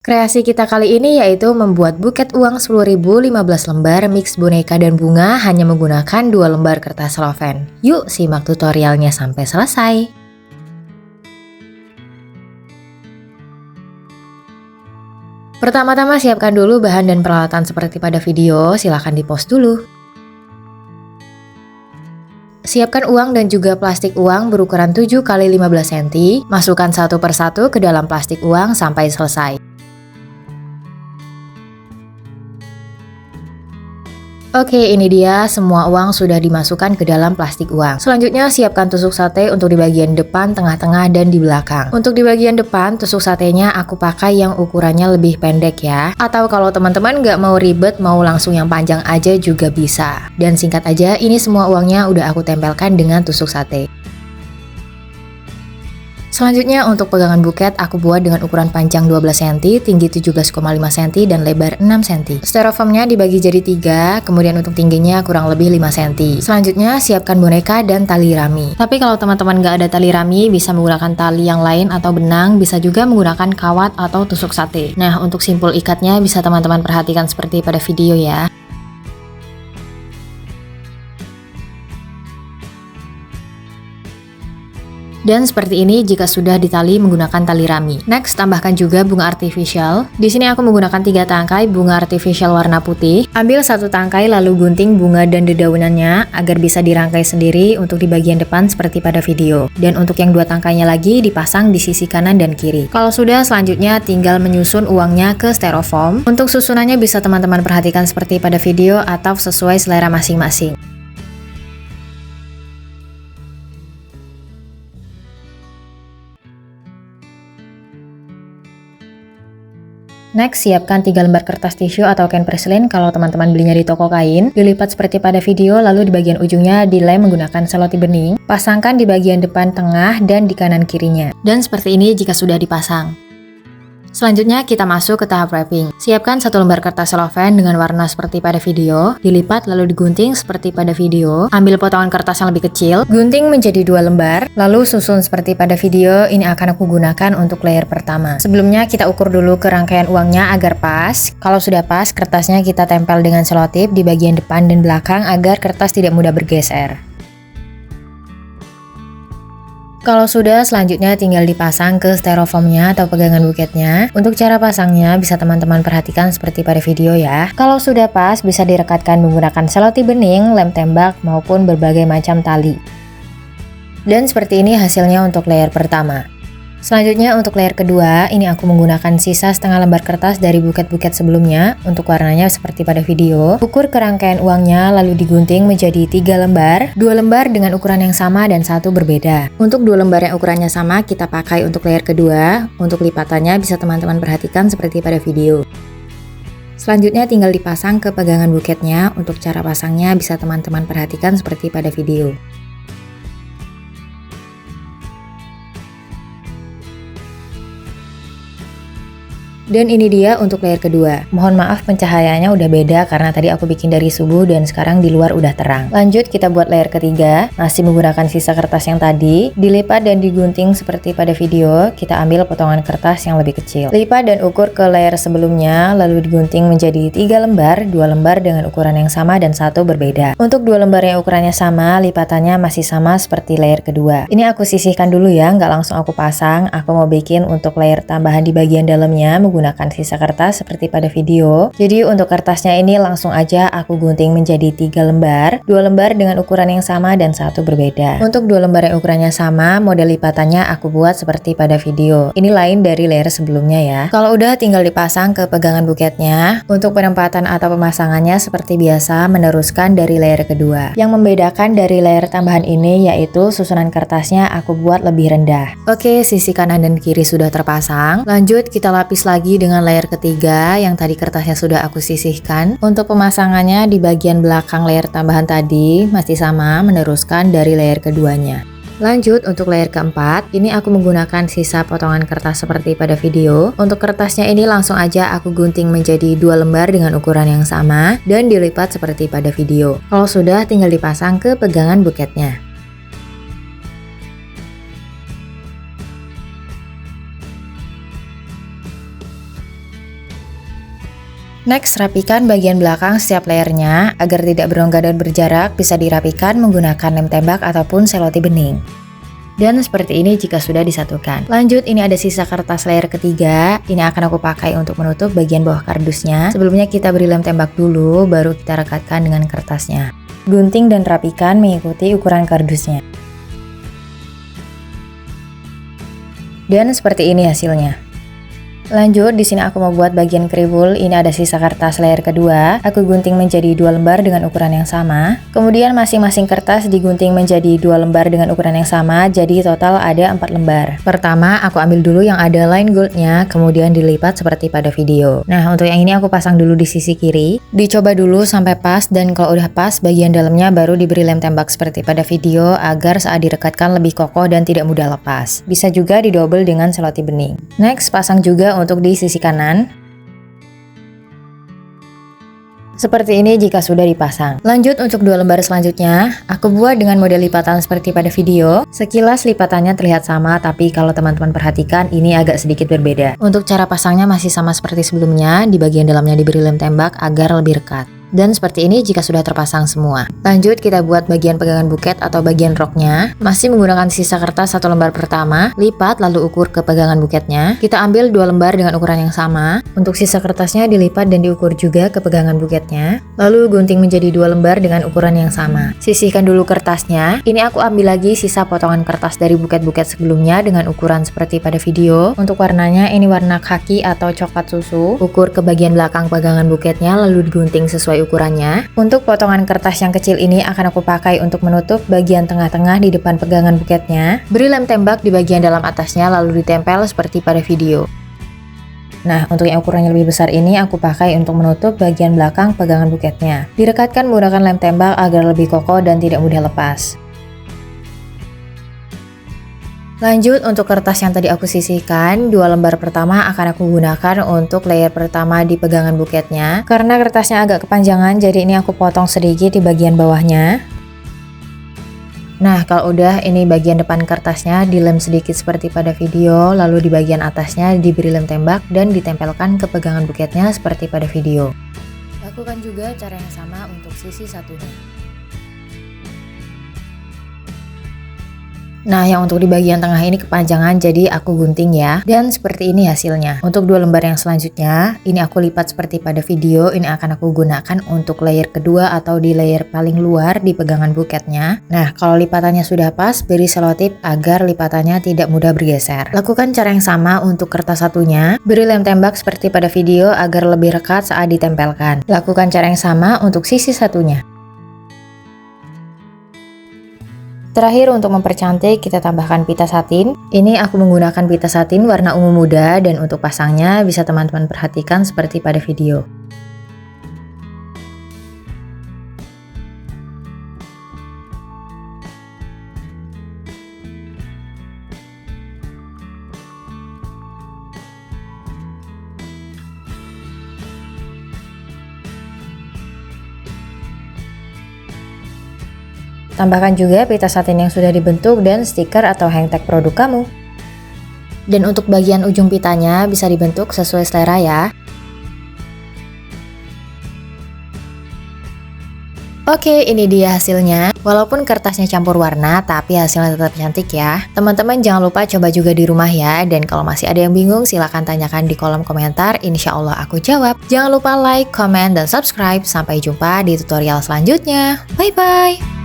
Kreasi kita kali ini yaitu membuat buket uang 10.000 15 lembar mix boneka dan bunga hanya menggunakan 2 lembar kertas selofan. Yuk simak tutorialnya sampai selesai. Pertama-tama siapkan dulu bahan dan peralatan seperti pada video, silahkan di pause dulu. Siapkan uang dan juga plastik uang berukuran 7 x 15 cm, masukkan satu persatu ke dalam plastik uang sampai selesai. Oke, ini dia semua uang sudah dimasukkan ke dalam plastik uang. Selanjutnya siapkan tusuk sate untuk di bagian depan, tengah-tengah, dan di belakang. Untuk di bagian depan, tusuk satenya aku pakai yang ukurannya lebih pendek ya. Atau kalau teman-teman nggak mau ribet, mau langsung yang panjang aja juga bisa. Dan singkat aja, ini semua uangnya udah aku tempelkan dengan tusuk sate. Selanjutnya untuk pegangan buket aku buat dengan ukuran panjang 12 cm, tinggi 17,5 cm, dan lebar 6 cm. Styrofoamnya dibagi jadi 3, kemudian untuk tingginya kurang lebih 5 cm. Selanjutnya siapkan boneka dan tali rami. Tapi kalau teman-teman nggak ada tali rami, bisa menggunakan tali yang lain atau benang, bisa juga menggunakan kawat atau tusuk sate. Nah, untuk simpul ikatnya bisa teman-teman perhatikan seperti pada video ya. Dan seperti ini jika sudah ditali menggunakan tali rami. Next, tambahkan juga bunga artificial. Di sini aku menggunakan 3 tangkai bunga artificial warna putih. Ambil 1 tangkai lalu gunting bunga dan dedaunannya agar bisa dirangkai sendiri untuk di bagian depan seperti pada video. Dan untuk yang 2 tangkainya lagi dipasang di sisi kanan dan kiri. Kalau sudah, selanjutnya tinggal menyusun uangnya ke styrofoam. Untuk susunannya bisa teman-teman perhatikan seperti pada video atau sesuai selera masing-masing. Next, siapkan 3 lembar kertas tisu atau kain perselin kalau teman-teman belinya di toko kain. Dilipat seperti pada video, lalu di bagian ujungnya dilem menggunakan selotip bening. Pasangkan di bagian depan tengah dan di kanan kirinya. Dan seperti ini jika sudah dipasang. Selanjutnya kita masuk ke tahap wrapping. Siapkan 1 lembar kertas selofan dengan warna seperti pada video, dilipat lalu digunting seperti pada video. Ambil potongan kertas yang lebih kecil, gunting menjadi 2 lembar, lalu susun seperti pada video. Ini akan aku gunakan untuk layer pertama. Sebelumnya kita ukur dulu kerangkaian uangnya agar pas. Kalau sudah pas, kertasnya kita tempel dengan selotip di bagian depan dan belakang agar kertas tidak mudah bergeser. Kalau sudah, selanjutnya tinggal dipasang ke styrofoamnya atau pegangan buketnya. Untuk cara pasangnya bisa teman-teman perhatikan seperti pada video ya. Kalau sudah pas, bisa direkatkan menggunakan selotip bening, lem tembak, maupun berbagai macam tali. Dan seperti ini hasilnya untuk layer pertama. Selanjutnya untuk layer kedua, ini aku menggunakan sisa setengah lembar kertas dari buket-buket sebelumnya. Untuk warnanya seperti pada video. Ukur kerangkaian uangnya lalu digunting menjadi 3 lembar, 2 lembar dengan ukuran yang sama dan 1 berbeda. Untuk 2 lembar yang ukurannya sama kita pakai untuk layer kedua. Untuk lipatannya bisa teman-teman perhatikan seperti pada video. Selanjutnya tinggal dipasang ke pegangan buketnya. Untuk cara pasangnya bisa teman-teman perhatikan seperti pada video. Dan ini dia untuk layer kedua. Mohon maaf pencahayaannya udah beda karena tadi aku bikin dari subuh dan sekarang di luar udah terang. Lanjut kita buat layer ketiga. Masih menggunakan sisa kertas yang tadi. Dilipat dan digunting seperti pada video. Kita ambil potongan kertas yang lebih kecil. Lipat dan ukur ke layer sebelumnya. Lalu digunting menjadi 3 lembar. 2 lembar dengan ukuran yang sama dan 1 berbeda. Untuk 2 lembar yang ukurannya sama, lipatannya masih sama seperti layer kedua. Ini aku sisihkan dulu ya, nggak langsung aku pasang. Aku mau bikin untuk layer tambahan di bagian dalamnya menggunakan sisa kertas seperti pada video. Jadi untuk kertasnya ini langsung aja aku gunting menjadi 3 lembar, 2 lembar dengan ukuran yang sama dan 1 berbeda. Untuk 2 lembar yang ukurannya sama, model lipatannya aku buat seperti pada video. Ini lain dari layer sebelumnya ya. Kalau udah tinggal dipasang ke pegangan buketnya. Untuk penempatan atau pemasangannya seperti biasa meneruskan dari layer kedua. Yang membedakan dari layer tambahan ini yaitu susunan kertasnya aku buat lebih rendah. Oke, sisi kanan dan kiri sudah terpasang. Lanjut kita lapis lagi dengan layer ketiga yang tadi kertasnya sudah aku sisihkan. Untuk pemasangannya di bagian belakang layer tambahan tadi masih sama meneruskan dari layer keduanya. Lanjut untuk layer keempat, ini aku menggunakan sisa potongan kertas seperti pada video. Untuk kertasnya ini langsung aja aku gunting menjadi 2 lembar dengan ukuran yang sama dan dilipat seperti pada video. Kalau sudah tinggal dipasang ke pegangan buketnya. Next, rapikan bagian belakang setiap layernya agar tidak berongga dan berjarak. Bisa dirapikan menggunakan lem tembak ataupun selotip bening. Dan seperti ini jika sudah disatukan. Lanjut, ini ada sisa kertas layer ketiga. Ini akan aku pakai untuk menutup bagian bawah kardusnya. Sebelumnya kita beri lem tembak dulu, baru kita rekatkan dengan kertasnya. Gunting dan rapikan mengikuti ukuran kardusnya. Dan seperti ini hasilnya. Lanjut, di sini aku mau buat bagian keribul. Ini ada sisa kertas layer kedua. Aku gunting menjadi 2 lembar dengan ukuran yang sama. Kemudian masing-masing kertas digunting menjadi 2 lembar dengan ukuran yang sama. Jadi total ada 4 lembar. Pertama, aku ambil dulu yang ada line goldnya, kemudian dilipat seperti pada video. Nah, untuk yang ini aku pasang dulu di sisi kiri. Dicoba dulu sampai pas, dan kalau udah pas, bagian dalamnya baru diberi lem tembak seperti pada video agar saat direkatkan lebih kokoh dan tidak mudah lepas. Bisa juga didouble dengan selotip bening. Next, pasang juga untuk di sisi kanan. Seperti ini jika sudah dipasang. Lanjut, untuk 2 lembar selanjutnya, aku buat dengan model lipatan seperti pada video. Sekilas lipatannya terlihat sama, tapi kalau teman-teman perhatikan ini agak sedikit berbeda. Untuk cara pasangnya masih sama seperti sebelumnya, di bagian dalamnya diberi lem tembak agar lebih rekat. Dan seperti ini jika sudah terpasang semua. Lanjut, kita buat bagian pegangan buket atau bagian roknya. Masih menggunakan sisa kertas 1 lembar pertama, lipat lalu ukur ke pegangan buketnya. Kita ambil 2 lembar dengan ukuran yang sama. Untuk sisa kertasnya dilipat dan diukur juga ke pegangan buketnya. Lalu gunting menjadi 2 lembar dengan ukuran yang sama. Sisihkan dulu kertasnya. Ini aku ambil lagi sisa potongan kertas dari buket-buket sebelumnya dengan ukuran seperti pada video. Untuk warnanya ini warna khaki atau coklat susu. Ukur ke bagian belakang pegangan buketnya lalu digunting sesuai ukurannya. Untuk potongan kertas yang kecil ini akan aku pakai untuk menutup bagian tengah-tengah di depan pegangan buketnya. Beri lem tembak di bagian dalam atasnya lalu ditempel seperti pada video. Nah, untuk yang ukurannya lebih besar ini aku pakai untuk menutup bagian belakang pegangan buketnya. Direkatkan menggunakan lem tembak agar lebih kokoh dan tidak mudah lepas. Lanjut, untuk kertas yang tadi aku sisihkan, 2 lembar pertama akan aku gunakan untuk layer pertama di pegangan buketnya. Karena kertasnya agak kepanjangan, jadi ini aku potong sedikit di bagian bawahnya. Nah, kalau udah, ini bagian depan kertasnya dilem sedikit seperti pada video, lalu di bagian atasnya diberi lem tembak dan ditempelkan ke pegangan buketnya seperti pada video. Lakukan juga cara yang sama untuk sisi satunya. Nah, yang untuk di bagian tengah ini kepanjangan, jadi aku gunting ya. Dan seperti ini hasilnya. Untuk 2 lembar yang selanjutnya, ini aku lipat seperti pada video. Ini akan aku gunakan untuk layer kedua atau di layer paling luar di pegangan buketnya. Nah, kalau lipatannya sudah pas, beri selotip agar lipatannya tidak mudah bergeser. Lakukan cara yang sama untuk kertas satunya. Beri lem tembak seperti pada video agar lebih rekat saat ditempelkan. Lakukan cara yang sama untuk sisi satunya. Terakhir, untuk mempercantik kita tambahkan pita satin. Ini aku menggunakan pita satin warna ungu muda, dan untuk pasangnya bisa teman-teman perhatikan seperti pada video. Tambahkan juga pita satin yang sudah dibentuk dan stiker atau hang tag produk kamu. Dan untuk bagian ujung pitanya bisa dibentuk sesuai selera ya. Oke, ini dia hasilnya. Walaupun kertasnya campur warna, tapi hasilnya tetap cantik ya. Teman-teman jangan lupa coba juga di rumah ya. Dan kalau masih ada yang bingung, silahkan tanyakan di kolom komentar. Insya Allah aku jawab. Jangan lupa like, comment, dan subscribe. Sampai jumpa di tutorial selanjutnya. Bye-bye!